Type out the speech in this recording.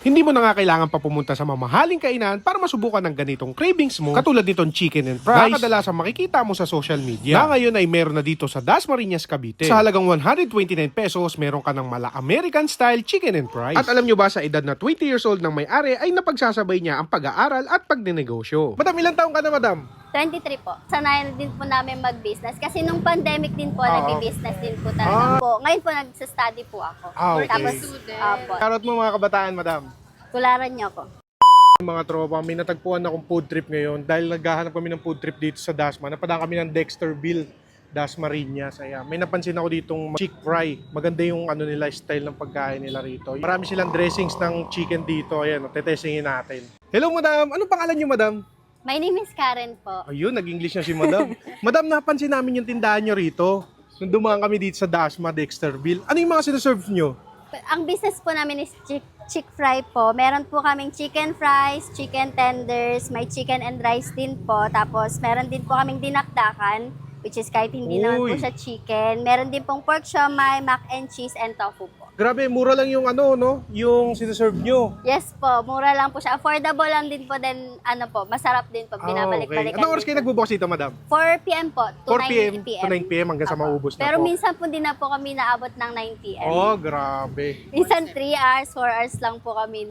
Hindi mo na nga kailangan pa pumunta sa mamahaling kainan para masubukan ng ganitong cravings mo, katulad nitong chicken and fries na kadalasan makikita mo sa social media. Na ngayon ay meron na dito sa Dasmariñas, Cavite. Sa halagang 129 pesos, meron ka ng mala American style chicken and fries. At alam nyo ba, sa edad na 20 years old ng may-ari ay napagsasabay niya ang pag-aaral at pagninegosyo. Madam, ilang taong ka na, madam? 23 po. Sanayan din po namin mag-business kasi nung pandemic din po, nag-business din po talaga po. Ngayon po, nagsa-study po ako. Okay. Tapos, Karot mo mga kabataan, madam. tularan niyo ako. Mga tropa, may natagpuan akong food trip ngayon dahil naghahanap kami ng food trip dito sa Dasma. Napadaan kami ng Dexterville, Dasmariñas. Ayan. May napansin ako ditong chick fry. Maganda yung nila, style ng pagkain nila rito. Marami silang dressings ng chicken dito. Ayan, tetestingin natin. Hello, madam. Anong pangalan niyo, madam? My name is Karen po. Ayun, nag-English na si madam. Madam, napansin namin yung tindahan nyo rito. Nung dumaan kami dito sa Dasma, Dexterville. Ano yung mga sinaserve nyo? Ang business po namin is chick fry po. Meron po kaming chicken fries, chicken tenders, may chicken and rice din po. Tapos meron din po kaming dinakdakan, which is kahit hindi naman po siya chicken. Meron din pong pork siomai, mac and cheese, and tofu po. Grabe, mura lang yung yung sinaserve nyo. Yes po, mura lang po siya. Affordable lang din po, then masarap din po. Binabalik-balikan. Anong oras kayo nagbubukas dito, madam? 4 p.m. po, to 4 p.m. 9 p.m. to 9 p.m. hanggang sa maubos na Pero po. minsan po din na po kami naabot ng 9 p.m. Oh, grabe. Minsan 3 hours, 4 hours lang po kami